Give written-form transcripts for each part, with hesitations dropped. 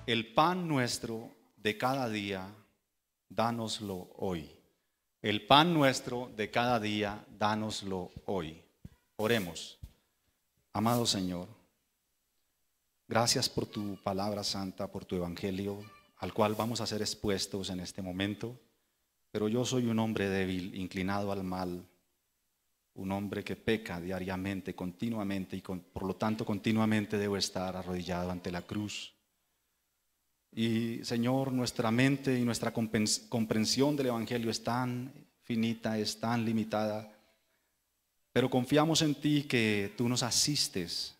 El pan nuestro de cada día, dánoslo hoy. El pan nuestro de cada día, dánoslo hoy. Oremos. Amado Señor, gracias por tu palabra santa, por tu evangelio, al cual vamos a ser expuestos en este momento. Pero yo soy un hombre débil, inclinado al mal, un hombre que peca diariamente, continuamente, y por lo tanto continuamente debo estar arrodillado ante la cruz. Y Señor, nuestra mente y nuestra comprensión del evangelio es tan finita, es tan limitada, pero confiamos en ti que tú nos asistes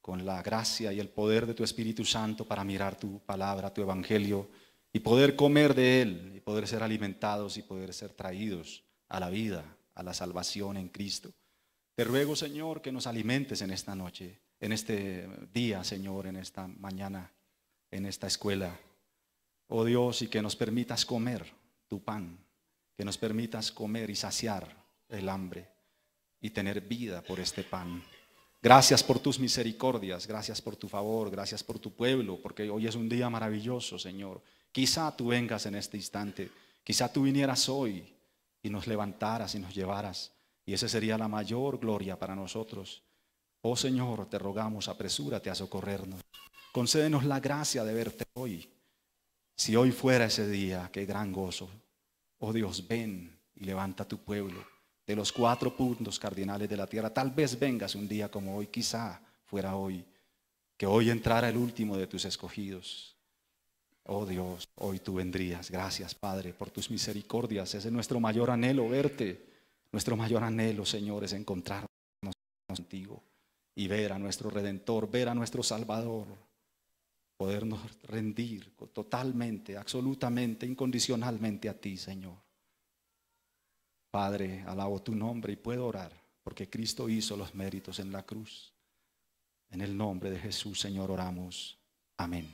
con la gracia y el poder de tu Espíritu Santo para mirar tu palabra, tu evangelio, y poder comer de él, y poder ser alimentados y poder ser traídos a la vida, a la salvación en Cristo. Te ruego, Señor, que nos alimentes en esta noche, en este día, Señor, en esta mañana, en esta escuela. Oh Dios, y que nos permitas comer tu pan, que nos permitas comer y saciar el hambre y tener vida por este pan. Gracias por tus misericordias, gracias por tu favor, gracias por tu pueblo, porque hoy es un día maravilloso, Señor. Quizá tú vengas en este instante, quizá tú vinieras hoy y nos levantaras y nos llevaras, y esa sería la mayor gloria para nosotros. Oh Señor, te rogamos, apresúrate a socorrernos. Concédenos la gracia de verte hoy. Si hoy fuera ese día, qué gran gozo. Oh Dios, ven y levanta tu pueblo de los 4 puntos cardinales de la tierra. Tal vez vengas un día como hoy, quizá fuera hoy, que hoy entrara el último de tus escogidos. Oh Dios, hoy tú vendrías. Gracias, Padre, por tus misericordias. Ese es nuestro mayor anhelo, verte. Nuestro mayor anhelo, Señor, es encontrarnos contigo y ver a nuestro Redentor, ver a nuestro Salvador. Podernos rendir totalmente, absolutamente, incondicionalmente a ti, Señor. Padre, alabo tu nombre y puedo orar, porque Cristo hizo los méritos en la cruz. En el nombre de Jesús, Señor, oramos. Amén.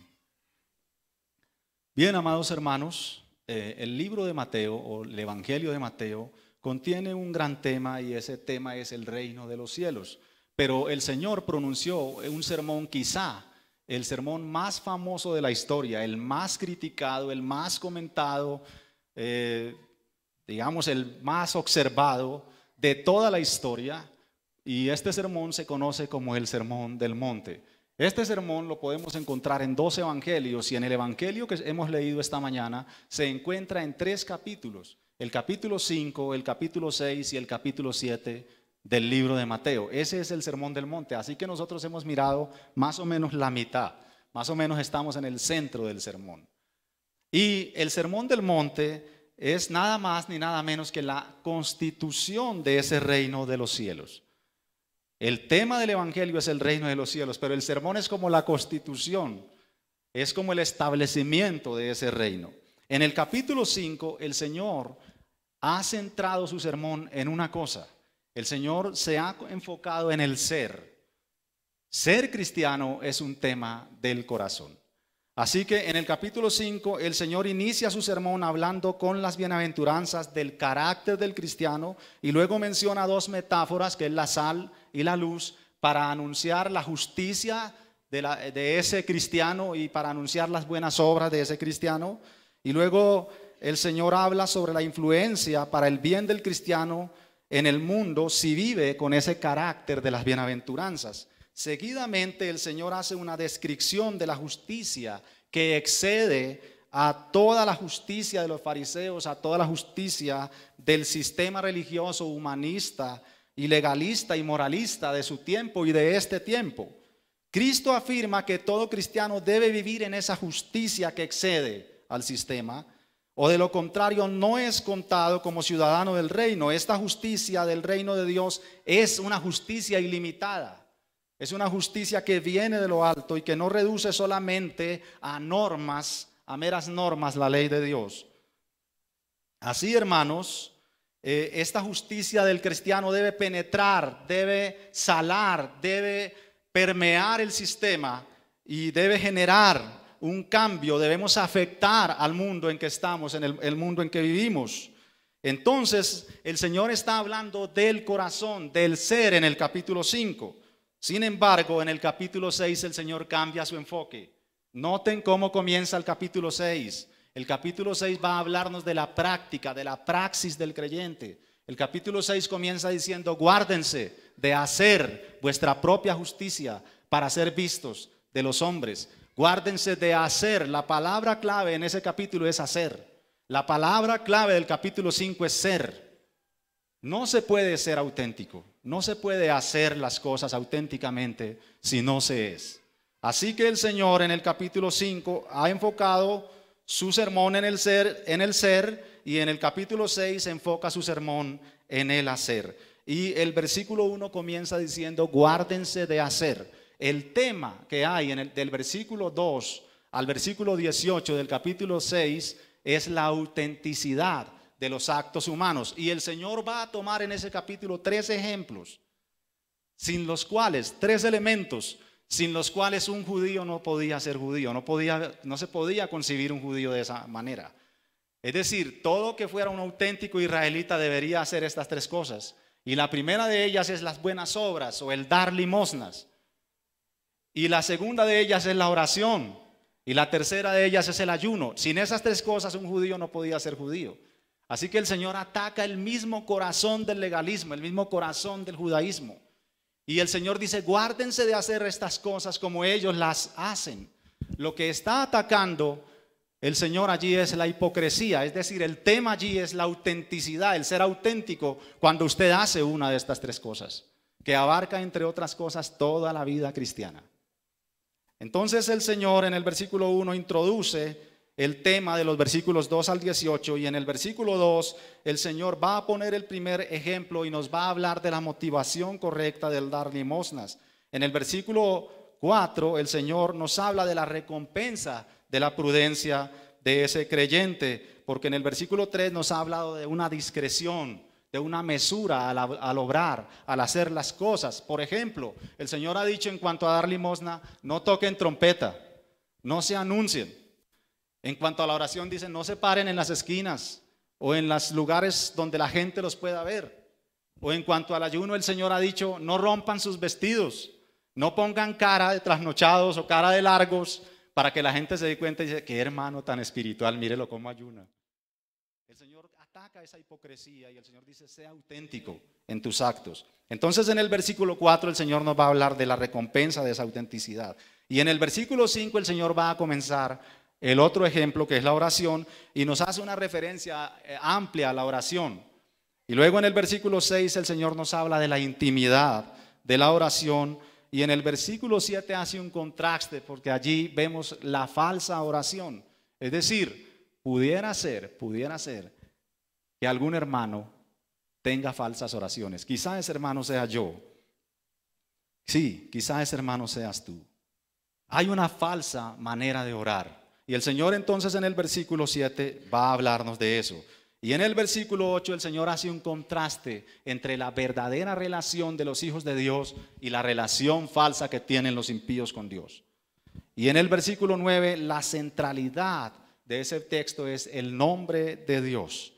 Bien, amados hermanos, el libro de Mateo, o el Evangelio de Mateo, contiene un gran tema, y ese tema es el reino de los cielos. Pero el Señor pronunció un sermón, quizá el sermón más famoso de la historia, el más criticado, el más comentado, digamos el más observado de toda la historia, y este sermón se conoce como el Sermón del Monte. Este sermón lo podemos encontrar en 2 evangelios, y en el evangelio que hemos leído esta mañana se encuentra en 3 capítulos, el capítulo 5, el capítulo 6 y el capítulo 7 del libro de Mateo. Ese es el Sermón del Monte, así que nosotros hemos mirado más o menos la mitad, más o menos estamos en el centro del sermón. Y el Sermón del Monte es nada más ni nada menos que la constitución de ese reino de los cielos. El tema del evangelio es el reino de los cielos, pero el sermón es como la constitución, es como el establecimiento de ese reino. En el capítulo 5 el Señor ha centrado su sermón en una cosa. El Señor se ha enfocado en el ser. Ser cristiano es un tema del corazón. Así que en el capítulo 5 el Señor inicia su sermón hablando con las bienaventuranzas del carácter del cristiano, y luego menciona 2 metáforas, que es la sal y la luz, para anunciar la justicia de ese cristiano y para anunciar las buenas obras de ese cristiano. Y luego el Señor habla sobre la influencia para el bien del cristiano en el mundo si vive con ese carácter de las bienaventuranzas. Seguidamente el Señor hace una descripción de la justicia que excede a toda la justicia de los fariseos, a toda la justicia del sistema religioso humanista y legalista y moralista de su tiempo y de este tiempo. Cristo afirma que todo cristiano debe vivir en esa justicia que excede al sistema, o de lo contrario no es contado como ciudadano del reino. Esta justicia del reino de Dios es una justicia ilimitada. Es una justicia que viene de lo alto y que no reduce solamente a normas, a meras normas, la ley de Dios. Así, hermanos, esta justicia del cristiano debe penetrar, debe salar, debe permear el sistema y debe generar un cambio. Debemos afectar al mundo en que estamos, en el mundo en que vivimos. Entonces, el Señor está hablando del corazón, del ser, en el capítulo 5. Sin embargo, en el capítulo 6 el Señor cambia su enfoque Noten cómo comienza el capítulo 6. El capítulo 6 va a hablarnos de la práctica, de la praxis del creyente. El capítulo 6 comienza diciendo: guárdense de hacer vuestra propia justicia para ser vistos de los hombres. Guárdense de hacer. La palabra clave en ese capítulo es hacer. La palabra clave del capítulo 5 es ser. No se puede ser auténtico. No se puede hacer las cosas auténticamente si no se es. Así que el Señor en el capítulo 5 ha enfocado su sermón en el ser, y en el capítulo 6 enfoca su sermón en el hacer. Y el versículo 1 comienza diciendo: guárdense de hacer. El tema que hay del versículo 2 al versículo 18 del capítulo 6 es la autenticidad de los actos humanos. Y el Señor va a tomar en ese capítulo 3 ejemplos, sin los cuales, 3 elementos, sin los cuales un judío no podía ser judío, no se podía concebir un judío de esa manera. Es decir, todo que fuera un auténtico israelita debería hacer estas 3 cosas. Y la primera de ellas es las buenas obras o el dar limosnas. Y la segunda de ellas es la oración. Y la tercera de ellas es el ayuno. Sin esas 3 cosas un judío no podía ser judío. Así que el Señor ataca el mismo corazón del legalismo, el mismo corazón del judaísmo. Y el Señor dice: guárdense de hacer estas cosas como ellos las hacen. Lo que está atacando el Señor allí es la hipocresía. Es decir, el tema allí es la autenticidad, el ser auténtico cuando usted hace una de estas 3 cosas, que abarca, entre otras cosas, toda la vida cristiana. Entonces el Señor en el versículo 1 introduce el tema de los versículos 2 al 18, y en el versículo 2 el Señor va a poner el primer ejemplo y nos va a hablar de la motivación correcta del dar limosnas. En el versículo 4 el Señor nos habla de la recompensa de la prudencia de ese creyente, porque en el versículo 3 nos ha hablado de una discreción, de una mesura al obrar, al hacer las cosas. Por ejemplo, el Señor ha dicho en cuanto a dar limosna: no toquen trompeta, no se anuncien. En cuanto a la oración dice: no se paren en las esquinas o en los lugares donde la gente los pueda ver. O en cuanto al ayuno, el Señor ha dicho: no rompan sus vestidos, no pongan cara de trasnochados o cara de largos para que la gente se dé cuenta y dice: qué hermano tan espiritual, mírelo cómo ayuna. El Señor ataca esa hipocresía y el Señor dice: sea auténtico en tus actos. Entonces en el versículo 4 el Señor nos va a hablar de la recompensa de esa autenticidad. Y en el versículo 5 el Señor va a comenzar el otro ejemplo, que es la oración, y nos hace una referencia amplia a la oración. Y luego en el versículo 6 el Señor nos habla de la intimidad de la oración, y en el versículo 7 hace un contraste, porque allí vemos la falsa oración. Es decir, pudiera ser que algún hermano tenga falsas oraciones. Quizá ese hermano sea yo. Sí, quizá ese hermano seas tú. Hay una falsa manera de orar. Y el Señor entonces en el versículo 7 va a hablarnos de eso. Y en el versículo 8 el Señor hace un contraste entre la verdadera relación de los hijos de Dios y la relación falsa que tienen los impíos con Dios. Y en el versículo 9 la centralidad de ese texto es el nombre de Dios.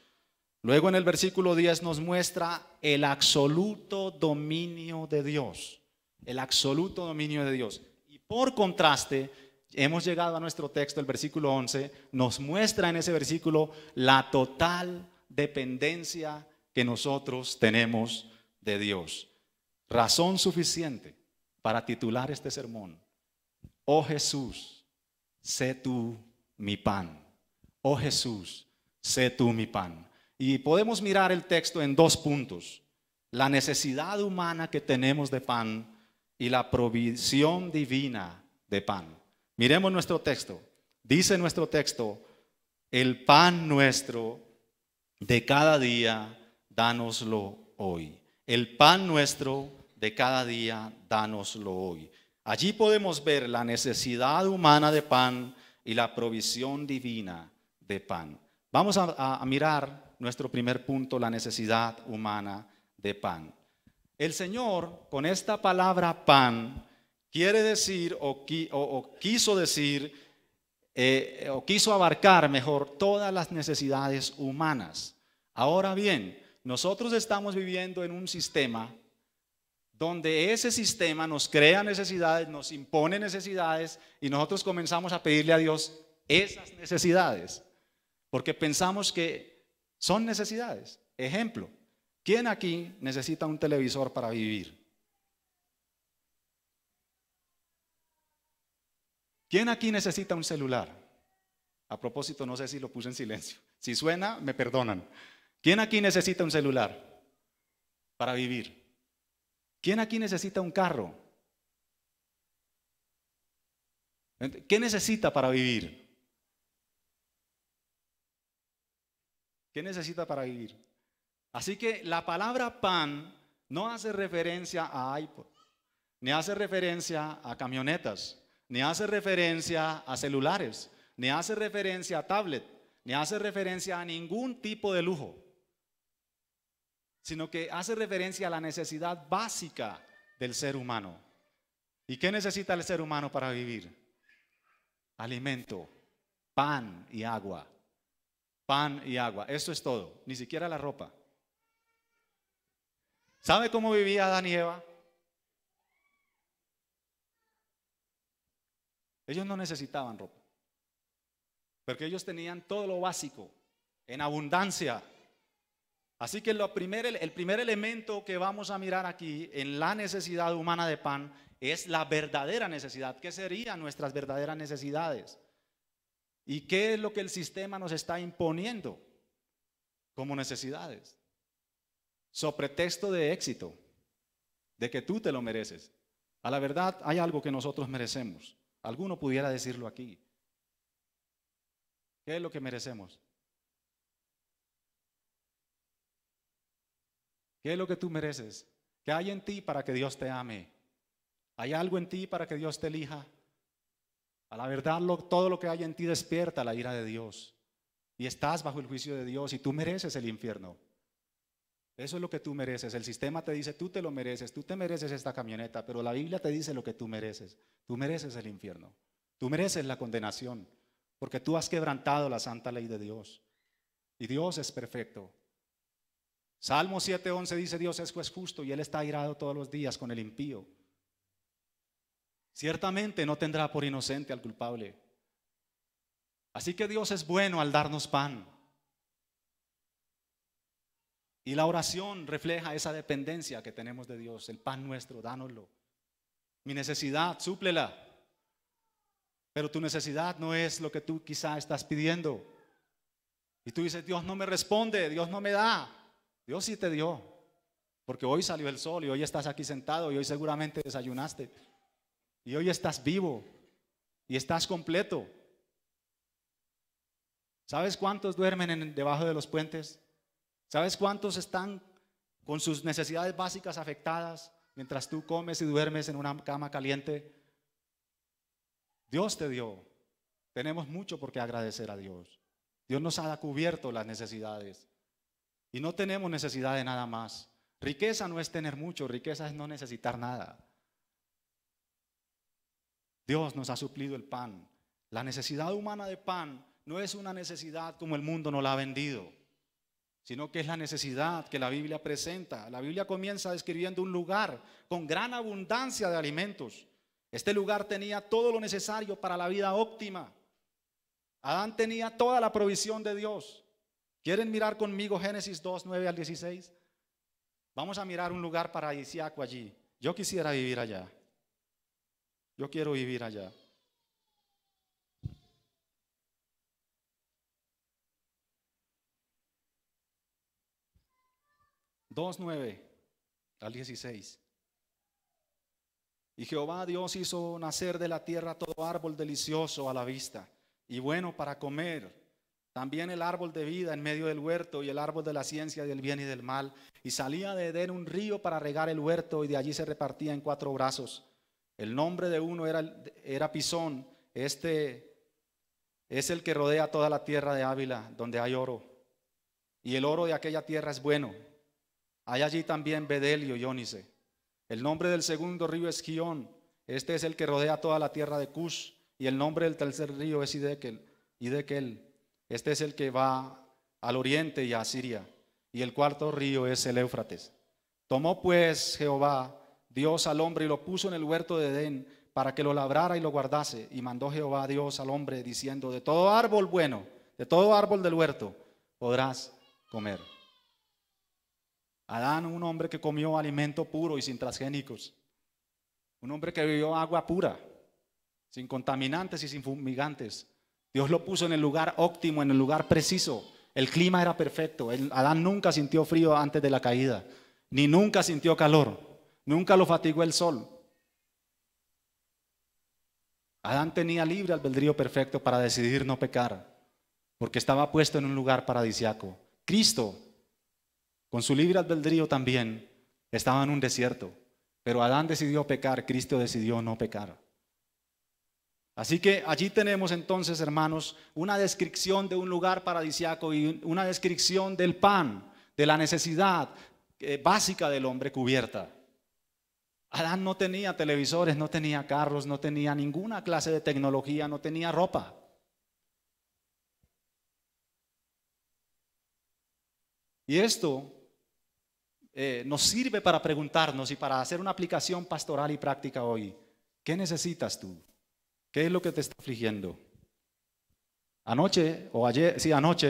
Luego en el versículo 10 nos muestra el absoluto dominio de Dios. El absoluto dominio de Dios. Y por contraste, hemos llegado a nuestro texto, el versículo 11, nos muestra en ese versículo la total dependencia que nosotros tenemos de Dios. Razón suficiente para titular este sermón: oh Jesús, sé tú mi pan. Oh Jesús, sé tú mi pan. Y podemos mirar el texto en 2 puntos: la necesidad humana que tenemos de pan y la provisión divina de pan. Miremos nuestro texto. Dice nuestro texto: el pan nuestro de cada día, dánoslo hoy. El pan nuestro de cada día, dánoslo hoy. Allí podemos ver la necesidad humana de pan y la provisión divina de pan. Vamos a mirar nuestro primer punto: la necesidad humana de pan. El Señor, con esta palabra pan, quiere decir o quiso decir o quiso abarcar mejor todas las necesidades humanas. Ahora bien, nosotros estamos viviendo en un sistema donde ese sistema nos crea necesidades, nos impone necesidades y nosotros comenzamos a pedirle a Dios esas necesidades, porque pensamos que son necesidades. Ejemplo, ¿quién aquí necesita un televisor para vivir? ¿Quién aquí necesita un celular? A propósito, no sé si lo puse en silencio. Si suena, me perdonan. ¿Quién aquí necesita un celular para vivir? ¿Quién aquí necesita un carro? ¿Qué necesita para vivir? ¿Qué necesita para vivir? Así que la palabra pan no hace referencia a iPod, ni hace referencia a camionetas, ni hace referencia a celulares, ni hace referencia a tablet, ni hace referencia a ningún tipo de lujo, sino que hace referencia a la necesidad básica del ser humano. ¿Y qué necesita el ser humano para vivir? Alimento, pan y agua. Pan y agua, eso es todo, ni siquiera la ropa. ¿Sabe cómo vivía Adán y Eva? Ellos no necesitaban ropa, porque ellos tenían todo lo básico, en abundancia. Así que el primer elemento que vamos a mirar aquí en la necesidad humana de pan es la verdadera necesidad. ¿Qué serían nuestras verdaderas necesidades? ¿Y qué es lo que el sistema nos está imponiendo como necesidades? Sobre pretexto de éxito, de que tú te lo mereces. A la verdad, hay algo que nosotros merecemos. Alguno pudiera decirlo aquí. ¿Qué es lo que merecemos? ¿Qué es lo que tú mereces? ¿Qué hay en ti para que Dios te ame? ¿Hay algo en ti para que Dios te elija? A la verdad, todo lo que hay en ti despierta la ira de Dios. Y estás bajo el juicio de Dios y tú mereces el infierno. Eso es lo que tú mereces. El sistema te dice, tú te lo mereces, tú te mereces esta camioneta, pero la Biblia te dice lo que tú mereces. Tú mereces el infierno. Tú mereces la condenación, porque tú has quebrantado la santa ley de Dios. Y Dios es perfecto. Salmo 7:11 dice, Dios es juez justo y Él está airado todos los días con el impío. Ciertamente no tendrá por inocente al culpable. Así que Dios es bueno al darnos pan. Y la oración refleja esa dependencia que tenemos de Dios. El pan nuestro, dánoslo. Mi necesidad, súplela. Pero tu necesidad no es lo que tú quizá estás pidiendo. Y tú dices, Dios no me responde, Dios no me da. Dios sí te dio. Porque hoy salió el sol y hoy estás aquí sentado y hoy seguramente desayunaste. Y hoy estás vivo y estás completo. ¿Sabes cuántos duermen debajo de los puentes? ¿Sabes cuántos están con sus necesidades básicas afectadas mientras tú comes y duermes en una cama caliente? Dios te dio. Tenemos mucho por qué agradecer a Dios. Dios nos ha cubierto las necesidades y no tenemos necesidad de nada más. Riqueza no es tener mucho, riqueza es no necesitar nada. Dios nos ha suplido el pan. La necesidad humana de pan no es una necesidad como el mundo nos la ha vendido, sino que es la necesidad que la Biblia presenta. La Biblia comienza describiendo un lugar con gran abundancia de alimentos. Este lugar tenía todo lo necesario para la vida óptima. Adán tenía toda la provisión de Dios. ¿Quieren mirar conmigo Génesis 2:9-16? Vamos a mirar un lugar paradisíaco allí. Yo quisiera vivir allá. Yo quiero vivir allá. Dos 9-16. Y Jehová Dios hizo nacer de la tierra todo árbol delicioso a la vista y bueno para comer, también el árbol de vida en medio del huerto y el árbol de la ciencia del bien y del mal. Y salía de Edén un río para regar el huerto y de allí se repartía en 4 brazos. El nombre de uno era Pisón. Este es el que rodea toda la tierra de Ávila, donde hay oro. Y el oro de aquella tierra es bueno. Hay allí también bedelio y ónice. El nombre del segundo río es Gihón. Este es el que rodea toda la tierra de Cush. Y el nombre del tercer río es Hidekel. Este es el que va al oriente y a Siria. Y el cuarto río es el Éufrates. Tomó pues Jehová Dios al hombre y lo puso en el huerto de Edén para que lo labrara y lo guardase. Y mandó Jehová Dios al hombre diciendo: de todo árbol bueno, de todo árbol del huerto podrás comer. Adán, un hombre que comió alimento puro y sin transgénicos, un hombre que bebió agua pura, sin contaminantes y sin fumigantes. Dios lo puso en el lugar óptimo, en el lugar preciso. El clima era perfecto. Adán nunca sintió frío antes de la caída, ni nunca sintió calor, nunca lo fatigó el sol. Adán tenía libre albedrío perfecto para decidir no pecar, porque estaba puesto en un lugar paradisiaco. Cristo, con su libre albedrío también, estaba en un desierto, pero Adán decidió pecar, Cristo decidió no pecar. Así que allí tenemos entonces, hermanos, una descripción de un lugar paradisiaco y una descripción del pan, de la necesidad básica del hombre cubierta. Adán no tenía televisores, no tenía carros, no tenía ninguna clase de tecnología, no tenía ropa. Y esto nos sirve para preguntarnos y para hacer una aplicación pastoral y práctica hoy. ¿Qué necesitas tú? ¿Qué es lo que te está afligiendo? Anoche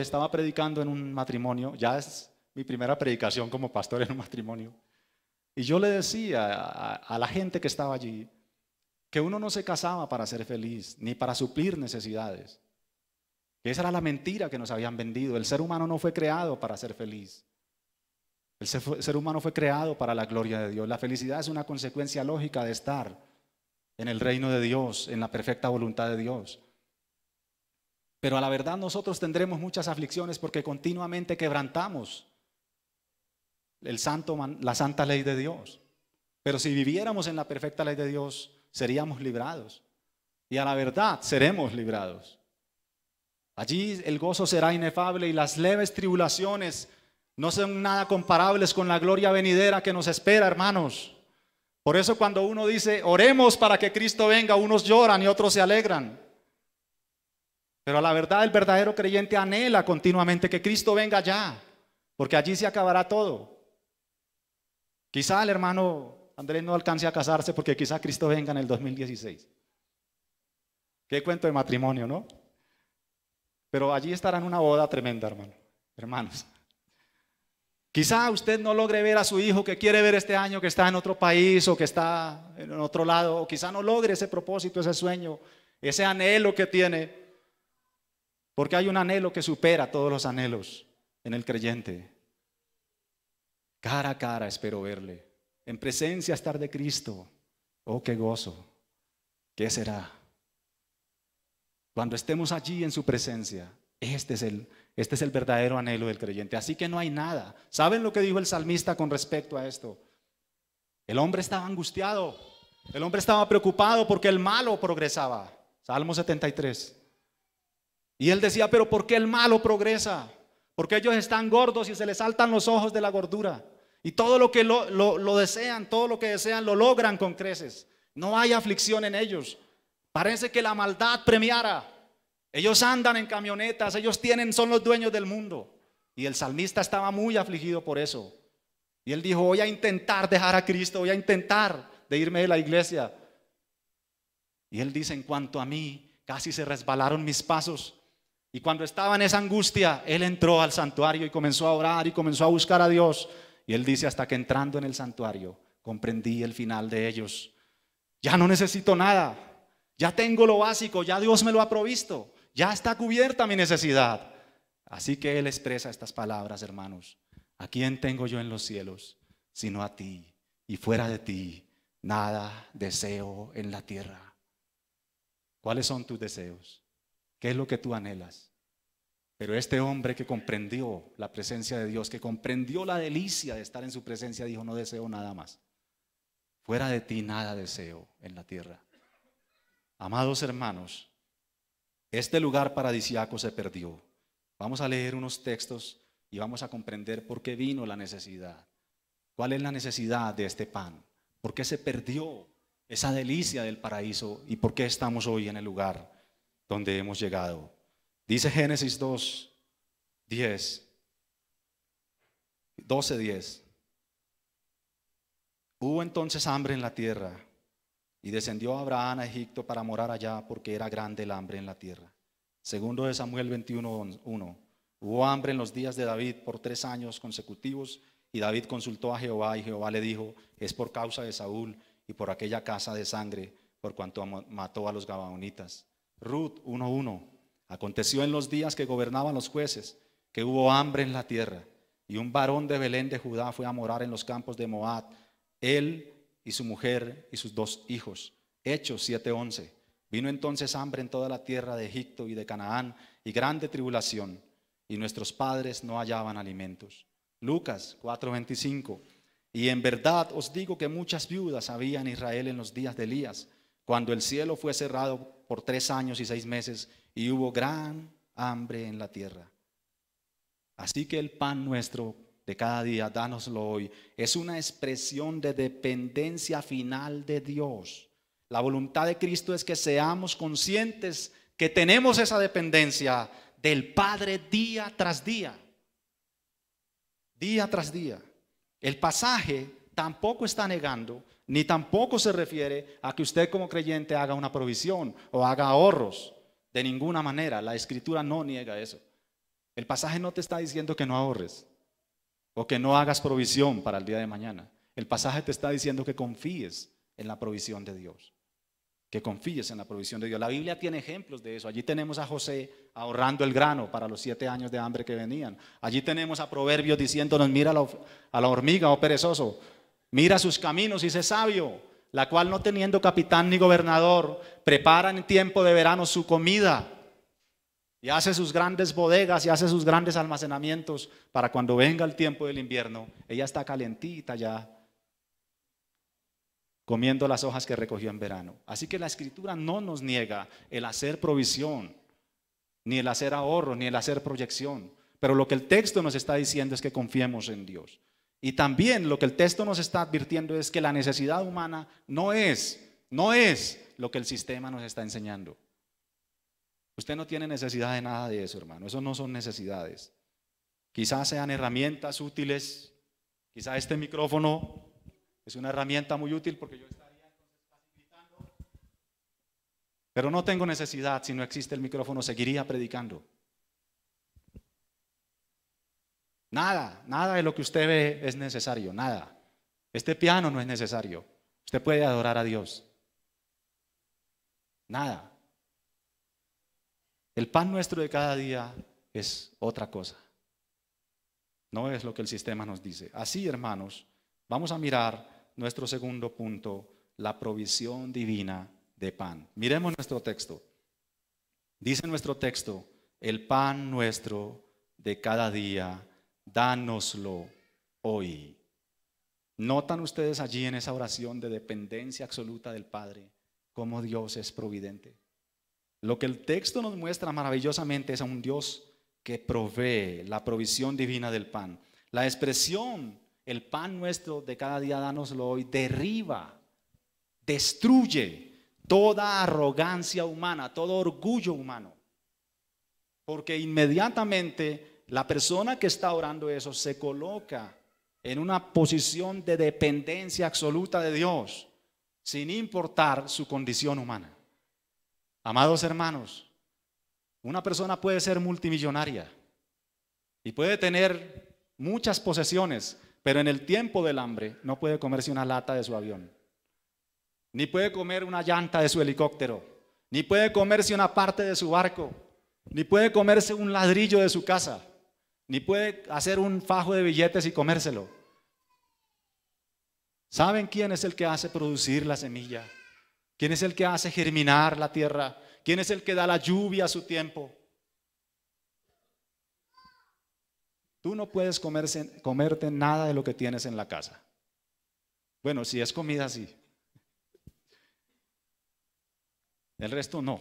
estaba predicando en un matrimonio. Ya es mi primera predicación como pastor en un matrimonio. Y yo le decía a la gente que estaba allí que uno no se casaba para ser feliz, ni para suplir necesidades. Que esa era la mentira que nos habían vendido. El ser humano no fue creado para ser feliz. El ser humano fue creado para la gloria de Dios. La felicidad es una consecuencia lógica de estar en el reino de Dios, en la perfecta voluntad de Dios. Pero a la verdad nosotros tendremos muchas aflicciones porque continuamente quebrantamos la santa ley de Dios. Pero si viviéramos en la perfecta ley de Dios, seríamos librados. Y a la verdad seremos librados. Allí el gozo será inefable y las leves tribulaciones no son nada comparables con la gloria venidera que nos espera, hermanos. Por eso cuando uno dice, oremos para que Cristo venga, unos lloran y otros se alegran. Pero a la verdad el verdadero creyente anhela continuamente que Cristo venga ya, porque allí se acabará todo. Quizá el hermano Andrés no alcance a casarse porque quizá Cristo venga en el 2016. Qué cuento de matrimonio, ¿no? Pero allí estará en una boda tremenda, hermanos. Quizá usted no logre ver a su hijo que quiere ver este año, que está en otro país o que está en otro lado, o quizá no logre ese propósito, ese sueño, ese anhelo que tiene, porque hay un anhelo que supera todos los anhelos en el creyente. Cara a cara espero verle, en presencia estar de Cristo. Oh, qué gozo. ¿Qué será? Cuando estemos allí en su presencia, este es el verdadero anhelo del creyente. Así que no hay nada. ¿Saben lo que dijo el salmista con respecto a esto? El hombre estaba angustiado. El hombre estaba preocupado porque el malo progresaba. Salmo 73. Y él decía, pero ¿por qué el malo progresa? Porque ellos están gordos y se les saltan los ojos de la gordura. Y todo lo que lo desean, todo lo que desean lo logran con creces. No hay aflicción en ellos. Parece que la maldad premiara. Ellos andan en camionetas, son los dueños del mundo. Y el salmista estaba muy afligido por eso. Y él dijo, voy a intentar dejar a Cristo, voy a intentar de irme de la iglesia. Y él dice, en cuanto a mí, casi se resbalaron mis pasos. Y cuando estaba en esa angustia, él entró al santuario y comenzó a orar y comenzó a buscar a Dios. Y él dice, hasta que entrando en el santuario, comprendí el final de ellos. Ya no necesito nada, ya tengo lo básico, ya Dios me lo ha provisto. Ya está cubierta mi necesidad. Así que él expresa estas palabras, hermanos. ¿A quién tengo yo en los cielos, sino a ti? Y fuera de ti, nada deseo en la tierra. ¿Cuáles son tus deseos? ¿Qué es lo que tú anhelas? Pero este hombre que comprendió la presencia de Dios, que comprendió la delicia de estar en su presencia, dijo, no deseo nada más. Fuera de ti, nada deseo en la tierra. Amados hermanos, este lugar paradisiaco se perdió. Vamos a leer unos textos y vamos a comprender por qué vino la necesidad. ¿Cuál es la necesidad de este pan? ¿Por qué se perdió esa delicia del paraíso? ¿Y por qué estamos hoy en el lugar donde hemos llegado? Dice Génesis 12:10. Hubo entonces hambre en la tierra, y descendió Abraham a Egipto para morar allá, porque era grande el hambre en la tierra. Segundo de Samuel 21:1. Hubo hambre en los días de David por 3 años consecutivos, y David consultó a Jehová, y Jehová le dijo: es por causa de Saúl y por aquella casa de sangre, por cuanto mató a los gabaonitas. Ruth 1:1. Aconteció en los días que gobernaban los jueces, que hubo hambre en la tierra, y un varón de Belén de Judá fue a morar en los campos de Moab, él y su mujer y sus 2 hijos. Hechos 7:11. Vino entonces hambre en toda la tierra de Egipto y de Canaán, y grande tribulación, y nuestros padres no hallaban alimentos. Lucas 4:25. Y en verdad os digo que muchas viudas había en Israel en los días de Elías, cuando el cielo fue cerrado por 3 años y 6 meses, y hubo gran hambre en la tierra. Así que el pan nuestro de cada día, dánoslo hoy, es una expresión de dependencia final de Dios. La voluntad de Cristo es que seamos conscientes que tenemos esa dependencia del Padre día tras día. Día tras día. El pasaje tampoco está negando, ni tampoco se refiere a que usted como creyente haga una provisión o haga ahorros. De ninguna manera, la Escritura no niega eso. El pasaje no te está diciendo que no ahorres o que no hagas provisión para el día de mañana. El pasaje te está diciendo que confíes en la provisión de Dios. Que confíes en la provisión de Dios. La Biblia tiene ejemplos de eso. Allí tenemos a José ahorrando el grano para los 7 años de hambre que venían. Allí tenemos a Proverbios diciéndonos: mira a la hormiga, oh perezoso, mira sus caminos y sé sabio, la cual no teniendo capitán ni gobernador, prepara en tiempo de verano su comida y hace sus grandes bodegas y hace sus grandes almacenamientos para cuando venga el tiempo del invierno, ella está calentita ya, comiendo las hojas que recogió en verano. Así que la Escritura no nos niega el hacer provisión, ni el hacer ahorro, ni el hacer proyección. Pero lo que el texto nos está diciendo es que confiemos en Dios. Y también lo que el texto nos está advirtiendo es que la necesidad humana no es lo que el sistema nos está enseñando. Usted no tiene necesidad de nada de eso, hermano. Eso no son necesidades. Quizás sean herramientas útiles. Quizás este micrófono es una herramienta muy útil porque yo estaría entonces gritando. Pero no tengo necesidad. Si no existe el micrófono, seguiría predicando. Nada de lo que usted ve es necesario, nada. Este piano no es necesario. Usted puede adorar a Dios. Nada. El pan nuestro de cada día es otra cosa. No es lo que el sistema nos dice. Así, hermanos, vamos a mirar nuestro segundo punto, la provisión divina de pan. Miremos nuestro texto. Dice nuestro texto: el pan nuestro de cada día, dánoslo hoy. ¿Notan ustedes allí en esa oración de dependencia absoluta del Padre cómo Dios es providente? Lo que el texto nos muestra maravillosamente es a un Dios que provee la provisión divina del pan. La expresión, el pan nuestro de cada día, dánoslo hoy, derriba, destruye toda arrogancia humana, todo orgullo humano. Porque inmediatamente la persona que está orando eso se coloca en una posición de dependencia absoluta de Dios, sin importar su condición humana. Amados hermanos, una persona puede ser multimillonaria y puede tener muchas posesiones, pero en el tiempo del hambre no puede comerse una lata de su avión, ni puede comer una llanta de su helicóptero, ni puede comerse una parte de su barco, ni puede comerse un ladrillo de su casa, ni puede hacer un fajo de billetes y comérselo. ¿Saben quién es el que hace producir la semilla? ¿Quién es el que hace germinar la tierra? ¿Quién es el que da la lluvia a su tiempo? Tú no puedes comerte nada de lo que tienes en la casa. Bueno, si es comida, sí. El resto no.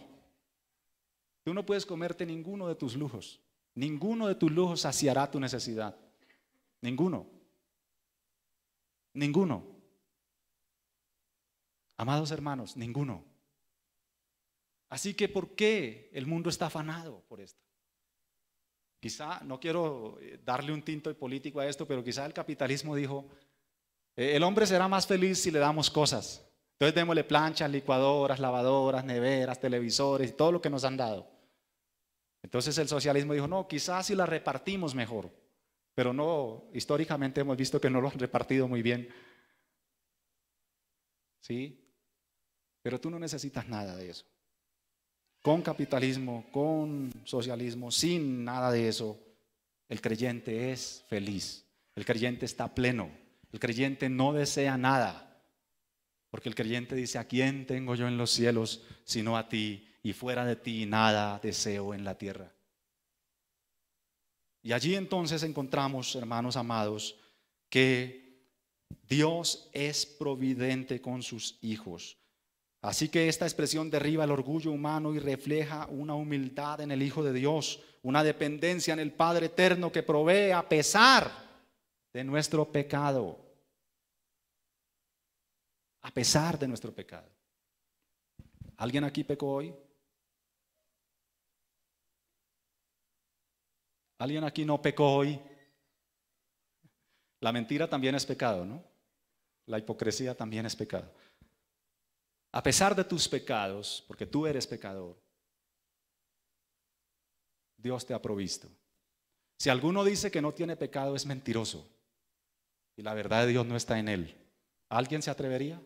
Tú no puedes comerte ninguno de tus lujos. Ninguno de tus lujos saciará tu necesidad. Ninguno. Ninguno. Amados hermanos, ninguno. Así que ¿por qué el mundo está afanado por esto? Quizá, no quiero darle un tinte político a esto, pero quizá el capitalismo dijo: El hombre será más feliz si le damos cosas. Entonces démosle planchas, licuadoras, lavadoras, neveras, televisores y todo lo que nos han dado. Entonces el socialismo dijo, no, quizás si la repartimos mejor. Pero no, históricamente hemos visto que no lo han repartido muy bien. ¿Sí? Pero tú no necesitas nada de eso. Con capitalismo, con socialismo, sin nada de eso, el creyente es feliz. El creyente está pleno. El creyente no desea nada. Porque el creyente dice, ¿a quién tengo yo en los cielos sino a ti? Y fuera de ti nada deseo en la tierra. Y allí entonces encontramos, hermanos amados, que Dios es providente con sus hijos. Así que esta expresión derriba el orgullo humano y refleja una humildad en el Hijo de Dios, una dependencia en el Padre eterno que provee a pesar de nuestro pecado. A pesar de nuestro pecado. ¿Alguien aquí pecó hoy? ¿Alguien aquí no pecó hoy? La mentira también es pecado, ¿no? La hipocresía también es pecado. A pesar de tus pecados, porque tú eres pecador, Dios te ha provisto. Si alguno dice que no tiene pecado, es mentiroso. Y la verdad de Dios no está en él. ¿Alguien se atrevería?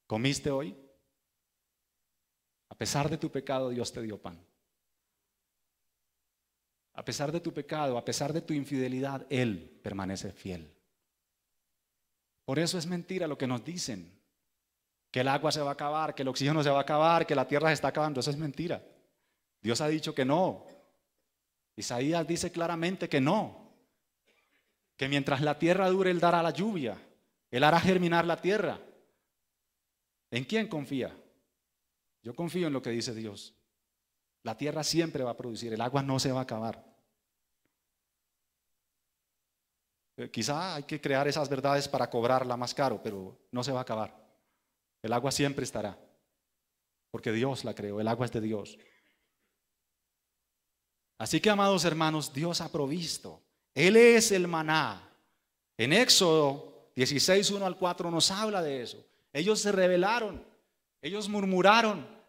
¿Comiste hoy? A pesar de tu pecado, Dios te dio pan. A pesar de tu pecado, a pesar de tu infidelidad, Él permanece fiel. Por eso es mentira lo que nos dicen, que el agua se va a acabar, que el oxígeno se va a acabar, que la tierra se está acabando. Eso es mentira. Dios ha dicho que no. Isaías dice claramente que no. Que mientras la tierra dure, Él dará la lluvia. Él hará germinar la tierra. ¿En quién confía? Yo confío en lo que dice Dios. La tierra siempre va a producir, el agua no se va a acabar. Quizá hay que crear esas verdades para cobrarla más caro, pero no se va a acabar. El agua siempre estará, porque Dios la creó, el agua es de Dios. Así que, amados hermanos, Dios ha provisto. Él es el maná. En Éxodo 16, 1 al 4 nos habla de eso. Ellos se rebelaron, ellos murmuraron.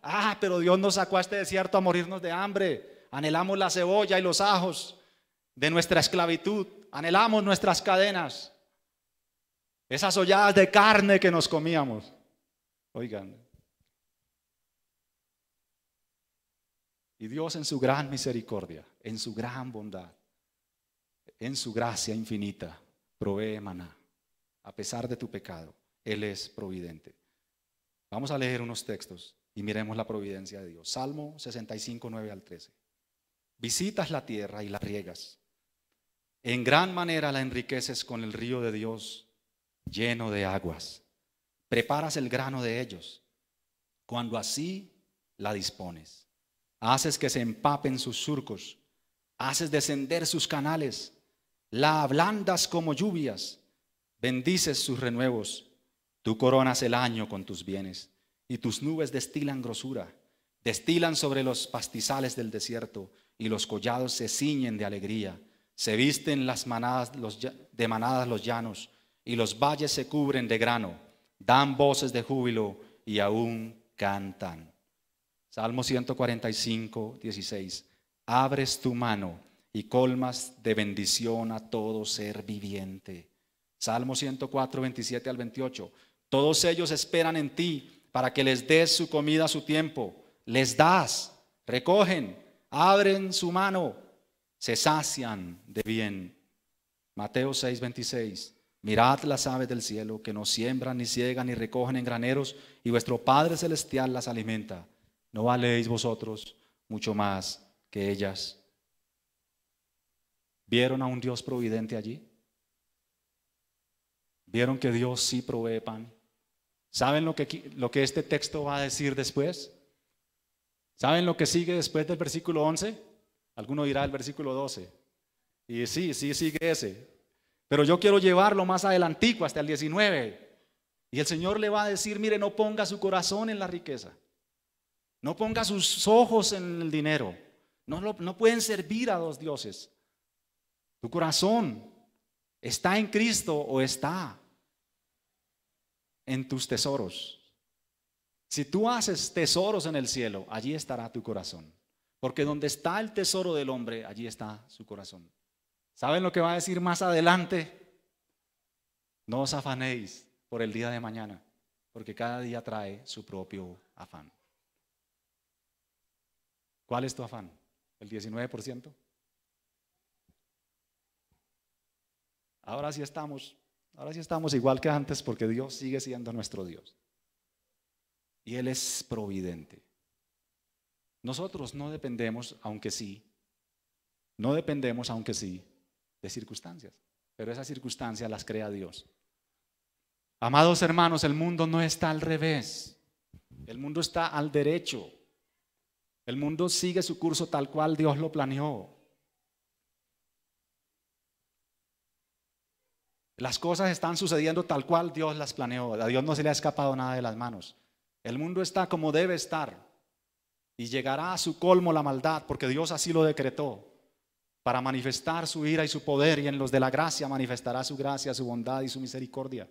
Pero Dios nos sacó a este desierto a morirnos de hambre. Anhelamos la cebolla y los ajos de nuestra esclavitud. Anhelamos nuestras cadenas. Esas holladas de carne que nos comíamos. Oigan. Y Dios en su gran misericordia, en su gran bondad, en su gracia infinita, provee maná. A pesar de tu pecado, Él es providente. Vamos a leer unos textos y miremos la providencia de Dios. Salmo 65, 9 al 13. Visitas la tierra y la riegas. En gran manera la enriqueces con el río de Dios lleno de aguas. Preparas el grano de ellos. Cuando así la dispones. Haces que se empapen sus surcos. Haces descender sus canales. La ablandas como lluvias. Bendices sus renuevos. Tú coronas el año con tus bienes. Y tus nubes destilan grosura, destilan sobre los pastizales del desierto, y los collados se ciñen de alegría. Se visten las manadas, de manadas los llanos, y los valles se cubren de grano. Dan voces de júbilo y aún cantan. Salmo 145, 16. Abres tu mano y colmas de bendición a todo ser viviente. Salmo 104, 27 al 28. Todos ellos esperan en ti, para que les des su comida a su tiempo. Les das, recogen, abren su mano, se sacian de bien. Mateo 6, 26. Mirad las aves del cielo, que no siembran, ni ciegan, ni recogen en graneros, y vuestro Padre Celestial las alimenta. ¿No valéis vosotros mucho más que ellas? ¿Vieron a un Dios providente allí? ¿Vieron que Dios sí provee pan? ¿Saben lo que este texto va a decir después? ¿Saben lo que sigue después del versículo 11? Alguno dirá el versículo 12. Y sí, sigue ese. Pero yo quiero llevarlo más adelantico, hasta el 19. Y el Señor le va a decir, mire, no ponga su corazón en la riqueza. No ponga sus ojos en el dinero. No pueden servir a dos dioses. Tu corazón ¿Está en Cristo o está en tus tesoros? Si tú haces tesoros en el cielo, allí estará tu corazón. Porque donde está el tesoro del hombre, allí está su corazón. ¿Saben lo que va a decir más adelante? No os afanéis por el día de mañana, porque cada día trae su propio afán. ¿Cuál es tu afán? ¿El 19%? Ahora sí estamos igual que antes, porque Dios sigue siendo nuestro Dios. Y Él es providente. Nosotros no dependemos, aunque sí, de circunstancias, pero esas circunstancias las crea Dios. Amados hermanos, el mundo no está al revés, el mundo está al derecho. El mundo sigue su curso tal cual Dios lo planeó. Las cosas están sucediendo tal cual Dios las planeó. A Dios no se le ha escapado nada de las manos. El mundo está como debe estar y llegará a su colmo la maldad, porque Dios así lo decretó, para manifestar su ira y su poder, y en los de la gracia manifestará su gracia, su bondad y su misericordia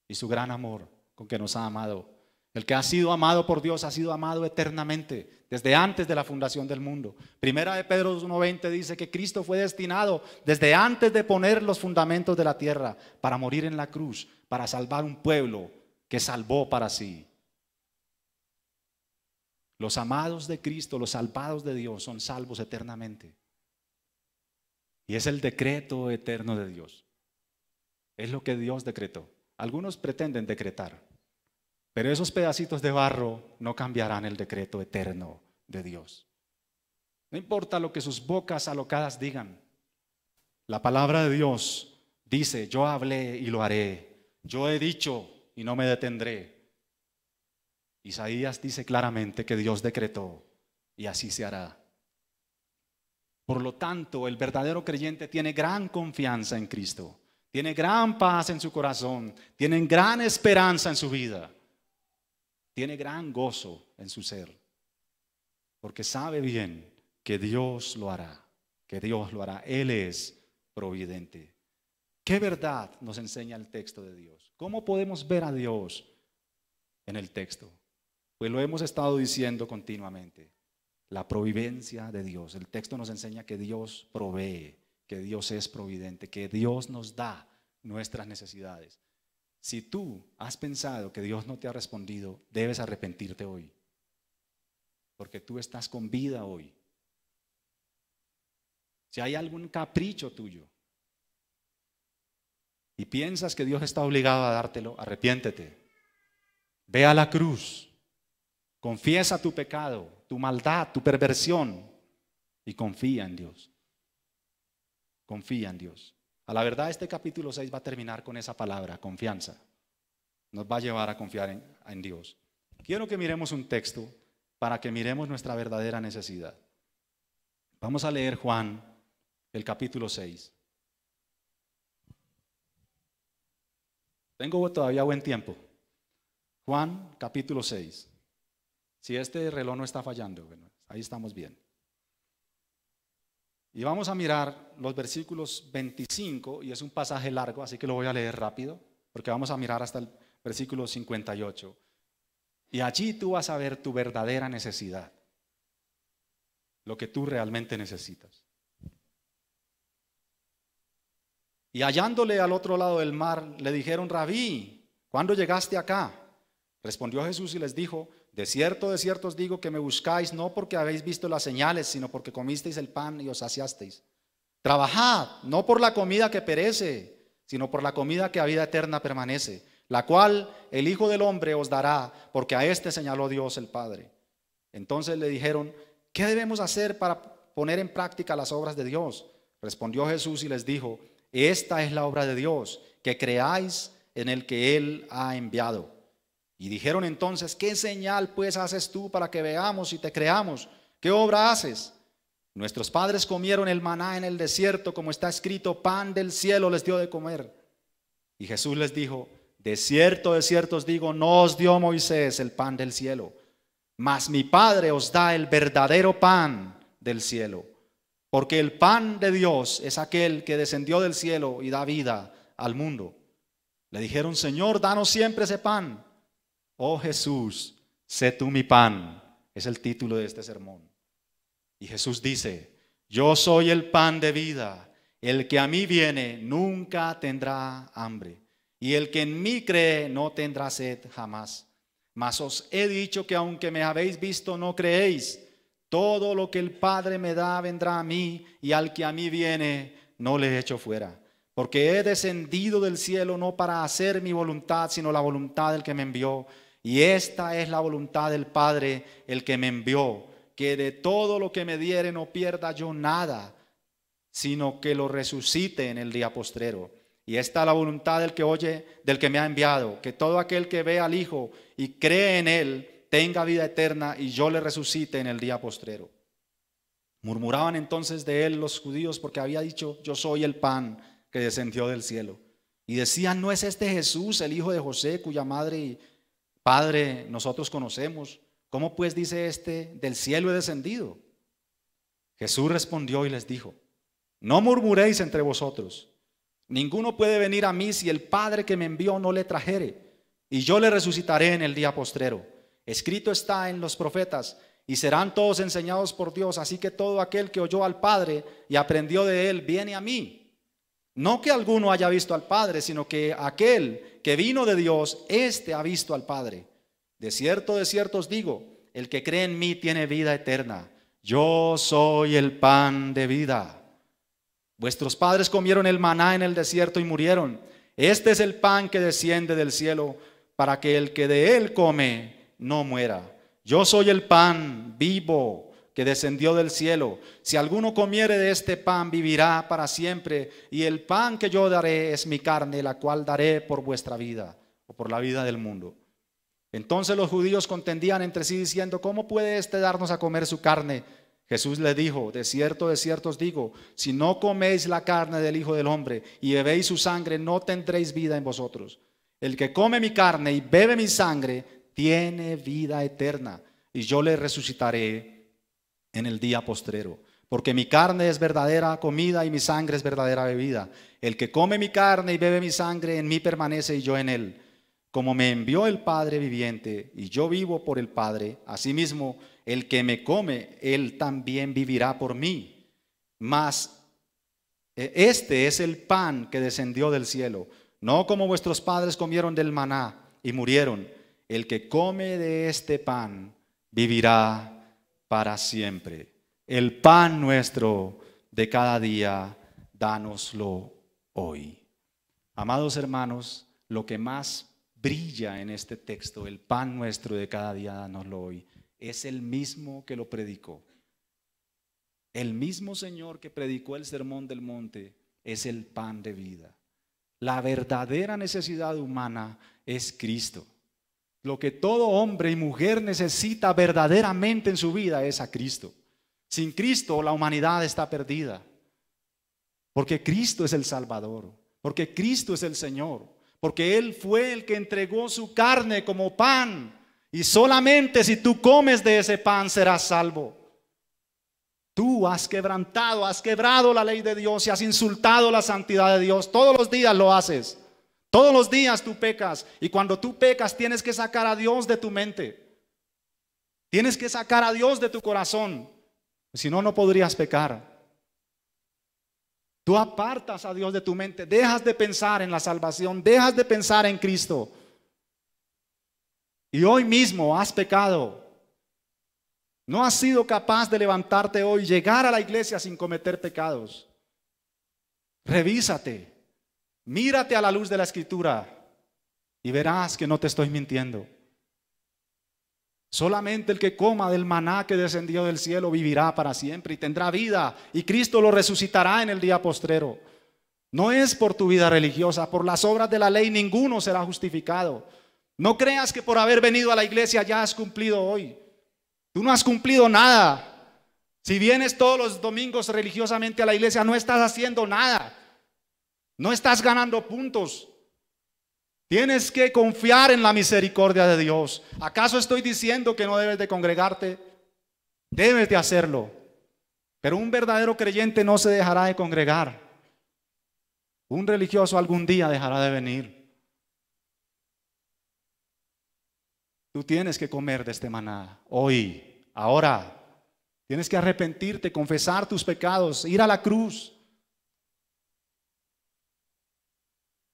y su gran amor con que nos ha amado. El que ha sido amado por Dios ha sido amado eternamente, desde antes de la fundación del mundo. Primera de Pedro 1:20 dice que Cristo fue destinado desde antes de poner los fundamentos de la tierra para morir en la cruz, para salvar un pueblo que salvó para sí. Los amados de Cristo, los salvados de Dios, son salvos eternamente. Y es el decreto eterno de Dios. Es lo que Dios decretó. Algunos pretenden decretar, pero esos pedacitos de barro no cambiarán el decreto eterno de Dios. No importa lo que sus bocas alocadas digan. La palabra de Dios dice: yo hablé y lo haré. Yo he dicho y no me detendré. Isaías dice claramente que Dios decretó y así se hará. Por lo tanto, el verdadero creyente tiene gran confianza en Cristo, tiene gran paz en su corazón, tiene gran esperanza en su vida, tiene gran gozo en su ser, porque sabe bien que Dios lo hará, que Dios lo hará. Él es providente. ¿Qué verdad nos enseña el texto de Dios? ¿Cómo podemos ver a Dios en el texto? Pues lo hemos estado diciendo continuamente. La providencia de Dios. El texto nos enseña que Dios provee, que Dios es providente, que Dios nos da nuestras necesidades. Si tú has pensado que Dios no te ha respondido, debes arrepentirte hoy, porque tú estás con vida hoy. Si hay algún capricho tuyo y piensas que Dios está obligado a dártelo, arrepiéntete. Ve a la cruz, confiesa tu pecado, tu maldad, tu perversión y confía en Dios. Confía en Dios. A la verdad, este capítulo 6 va a terminar con esa palabra, confianza. Nos va a llevar a confiar en Dios. Quiero que miremos un texto para que miremos nuestra verdadera necesidad. Vamos a leer Juan, el capítulo 6. Tengo todavía buen tiempo. Juan, capítulo 6. Si este reloj no está fallando, bueno, ahí estamos bien. Y vamos a mirar los versículos 25, y es un pasaje largo, así que lo voy a leer rápido, porque vamos a mirar hasta el versículo 58. Y allí tú vas a ver tu verdadera necesidad, lo que tú realmente necesitas. Y hallándole al otro lado del mar, le dijeron: Rabí, ¿cuándo llegaste acá? Respondió Jesús y les dijo: de cierto os digo que me buscáis no porque habéis visto las señales, sino porque comisteis el pan y os saciasteis. Trabajad, no por la comida que perece, sino por la comida que a vida eterna permanece, la cual el Hijo del Hombre os dará, porque a éste señaló Dios el Padre. Entonces le dijeron: ¿qué debemos hacer para poner en práctica las obras de Dios? Respondió Jesús y les dijo: esta es la obra de Dios, que creáis en el que Él ha enviado. Y dijeron entonces: ¿qué señal pues haces tú para que veamos y te creamos? ¿Qué obra haces? Nuestros padres comieron el maná en el desierto, como está escrito: pan del cielo les dio de comer. Y Jesús les dijo: de cierto os digo, no os dio Moisés el pan del cielo, mas mi Padre os da el verdadero pan del cielo. porque el pan de Dios es aquel que descendió del cielo y da vida al mundo. Le dijeron: Señor, danos siempre ese pan. Oh Jesús, sé tú mi pan. Es el título de este sermón. Y Jesús dice: yo soy el pan de vida. El que a mí viene nunca tendrá hambre, y el que en mí cree no tendrá sed jamás. Mas os he dicho que aunque me habéis visto no creéis. Todo lo que el Padre me da vendrá a mí, y al que a mí viene no le echo fuera. Porque he descendido del cielo no para hacer mi voluntad, sino la voluntad del que me envió. Y esta es la voluntad del Padre, el que me envió, que de todo lo que me diere no pierda yo nada, sino que lo resucite en el día postrero. Y esta es la voluntad del que oye, del que me ha enviado, que todo aquel que ve al Hijo y cree en él tenga vida eterna, y yo le resucite en el día postrero. Murmuraban entonces de él los judíos, porque había dicho: yo soy el pan que descendió del cielo. Y decían: ¿no es este Jesús, el hijo de José, cuya madre y padre nosotros conocemos? ¿Cómo pues dice este: del cielo he descendido? Jesús respondió y les dijo: no murmuréis entre vosotros. Ninguno puede venir a mí si el Padre que me envió no le trajere, y yo le resucitaré en el día postrero. Escrito está en los profetas: y serán todos enseñados por Dios. Así que todo aquel que oyó al Padre y aprendió de él viene a mí. No que alguno haya visto al Padre, sino que aquel que vino de Dios, éste ha visto al Padre. De cierto os digo, el que cree en mí tiene vida eterna. Yo soy el pan de vida. Vuestros padres comieron el maná en el desierto y murieron. Este es el pan que desciende del cielo, para que el que de él come no muera. Yo soy el pan vivo que descendió del cielo. Si alguno comiere de este pan, vivirá para siempre. Y el pan que yo daré es mi carne, la cual daré por vuestra vida, o por la vida del mundo. Entonces los judíos contendían entre sí diciendo: ¿cómo puede éste darnos a comer su carne? Jesús le dijo: de cierto os digo, si no coméis la carne del Hijo del Hombre y bebéis su sangre, no tendréis vida en vosotros. El que come mi carne y bebe mi sangre tiene vida eterna, y yo le resucitaré en el día postrero. Porque mi carne es verdadera comida y mi sangre es verdadera bebida. El que come mi carne y bebe mi sangre, en mí permanece y yo en él. Como me envió el Padre viviente y yo vivo por el Padre, asimismo el que me come, él también vivirá por mí. Mas este es el pan que descendió del cielo, no como vuestros padres comieron del maná y murieron. El que come de este pan vivirá para siempre. El pan nuestro de cada día, dánoslo hoy. Amados hermanos, lo que más brilla en este texto, el pan nuestro de cada día, dánoslo hoy, es el mismo que lo predicó. El mismo Señor que predicó el sermón del monte es el pan de vida. La verdadera necesidad humana es Cristo. Lo que todo hombre y mujer necesita verdaderamente en su vida es a Cristo. Sin Cristo la humanidad está perdida. Porque Cristo es el Salvador. Porque Cristo es el Señor. Porque Él fue el que entregó su carne como pan. Y solamente si tú comes de ese pan serás salvo. Tú has quebrado la ley de Dios y has insultado la santidad de Dios. Todos los días lo haces. Todos los días tú pecas. Y cuando tú pecas tienes que sacar a Dios de tu mente. Tienes que sacar a Dios de tu corazón. Si no, no podrías pecar. Tú apartas a Dios de tu mente. Dejas de pensar en la salvación. Dejas de pensar en Cristo. Y hoy mismo has pecado. No has sido capaz de levantarte hoy y llegar a la iglesia sin cometer pecados. Revísate. Mírate a la luz de la Escritura y verás que no te estoy mintiendo. Solamente el que coma del maná que descendió del cielo vivirá para siempre y tendrá vida, y Cristo lo resucitará en el día postrero. No es por tu vida religiosa, por las obras de la ley ninguno será justificado. No creas que por haber venido a la iglesia ya has cumplido hoy. Tú no has cumplido nada. Si vienes todos los domingos religiosamente a la iglesia, no estás haciendo nada. No estás ganando puntos. Tienes que confiar en la misericordia de Dios. ¿Acaso estoy diciendo que no debes de congregarte? Debes de hacerlo. Pero un verdadero creyente no se dejará de congregar. Un religioso algún día dejará de venir. Tú tienes que comer de este maná hoy, ahora. Tienes que arrepentirte, confesar tus pecados, ir a la cruz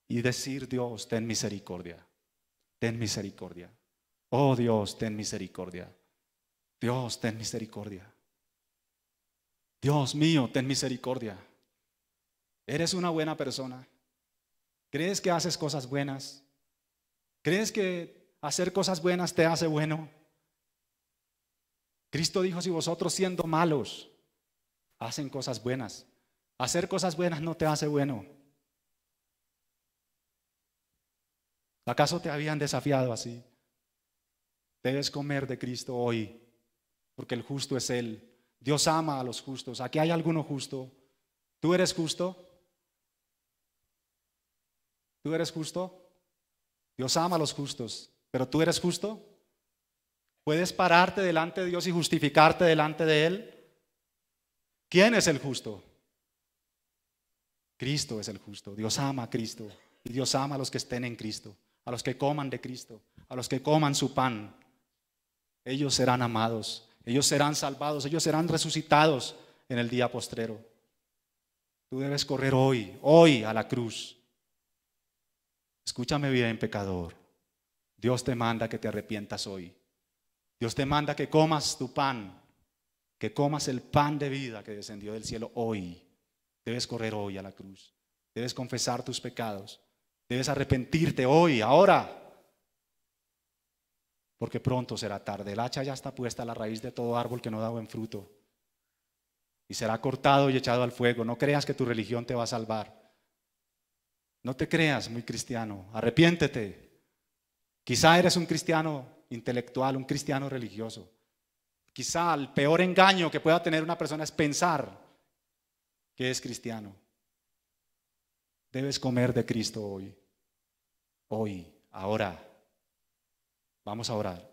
y decir: Dios, ten misericordia, ten misericordia. Oh Dios, ten misericordia. Dios, ten misericordia. Dios mío, ten misericordia. ¿Eres una buena persona? ¿Crees que haces cosas buenas? ¿Crees que hacer cosas buenas te hace bueno? Cristo dijo: si vosotros siendo malos hacen cosas buenas, hacer cosas buenas no te hace bueno. ¿Acaso te habían desafiado así? Debes comer de Cristo hoy, porque el justo es Él. Dios ama a los justos. ¿Aquí hay alguno justo? ¿Tú eres justo? ¿Tú eres justo? Dios ama a los justos, pero ¿tú eres justo? ¿Puedes pararte delante de Dios y justificarte delante de Él? ¿Quién es el justo? Cristo es el justo. Dios ama a Cristo y Dios ama a los que estén en Cristo, a los que coman de Cristo, a los que coman su pan. Ellos serán amados, ellos serán salvados, ellos serán resucitados en el día postrero. Tú debes correr hoy a la cruz. Escúchame bien, pecador. Dios te manda que te arrepientas hoy. Dios te manda que comas tu pan, que comas el pan de vida que descendió del cielo hoy. Debes correr hoy a la cruz. Debes confesar tus pecados. Debes arrepentirte hoy, ahora. Porque pronto será tarde. El hacha ya está puesta a la raíz de todo árbol que no da buen fruto. Y será cortado y echado al fuego. No creas que tu religión te va a salvar. No te creas muy cristiano. Arrepiéntete. Quizá eres un cristiano intelectual, un cristiano religioso. Quizá el peor engaño que pueda tener una persona es pensar que es cristiano. Debes comer de Cristo hoy. Hoy, ahora. Vamos a orar.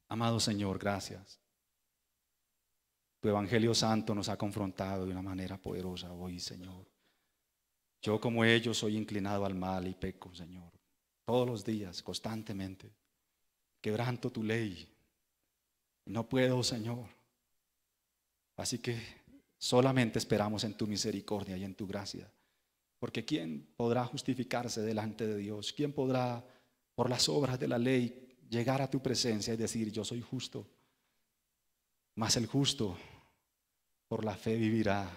Amado Señor, gracias. Tu Evangelio Santo nos ha confrontado de una manera poderosa hoy, Señor. Yo como ellos soy inclinado al mal y peco, Señor. Todos los días, constantemente. Quebranto tu ley. No puedo, Señor. Así que solamente esperamos en tu misericordia y en tu gracia. Porque ¿quién podrá justificarse delante de Dios? ¿Quién podrá, por las obras de la ley, llegar a tu presencia y decir: yo soy justo? Mas el justo por la fe vivirá.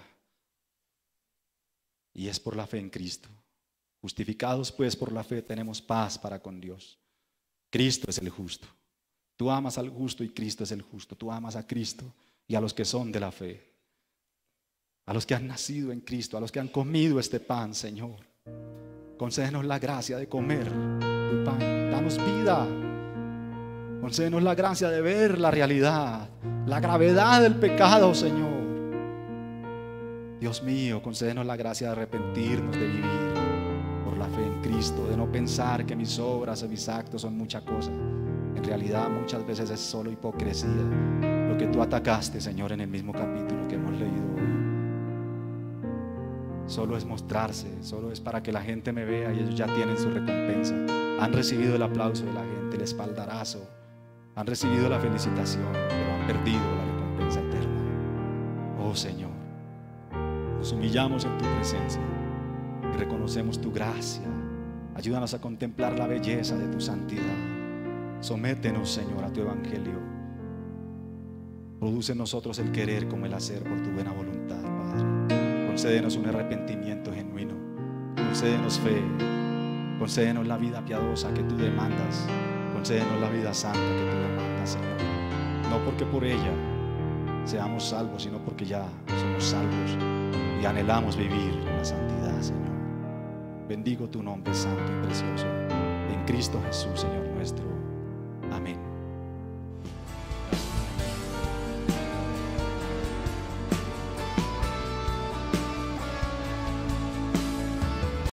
Y es por la fe en Cristo. Justificados pues por la fe tenemos paz para con Dios. Cristo es el justo. Tú amas al justo y Cristo es el justo. Tú amas a Cristo y a los que son de la fe. A los que han nacido en Cristo, a los que han comido este pan, Señor. Concédenos la gracia de comer tu pan. Danos vida. Concédenos la gracia de ver la realidad, la gravedad del pecado, Señor. Dios mío, concédenos la gracia de arrepentirnos, de vivir por la fe en Cristo, de no pensar que mis obras y mis actos son mucha cosa. En realidad muchas veces es solo hipocresía. Lo que tú atacaste, Señor, en el mismo capítulo que hemos leído hoy. Solo es mostrarse, solo es para que la gente me vea y ellos ya tienen su recompensa. Han recibido el aplauso de la gente, el espaldarazo, han recibido la felicitación, pero han perdido la recompensa eterna. Oh Señor, nos humillamos en tu presencia y reconocemos tu gracia. Ayúdanos a contemplar la belleza de tu santidad. Sométenos, Señor, a tu evangelio. Produce en nosotros el querer como el hacer por tu buena voluntad, Padre. Concédenos un arrepentimiento genuino. Concédenos fe. Concédenos la vida piadosa que tú demandas. Concédenos la vida santa que tú demandas, Señor. No porque por ella seamos salvos, sino porque ya somos salvos y anhelamos vivir en la santidad, Señor. Bendigo tu nombre santo y precioso. En Cristo Jesús, Señor nuestro. Amén.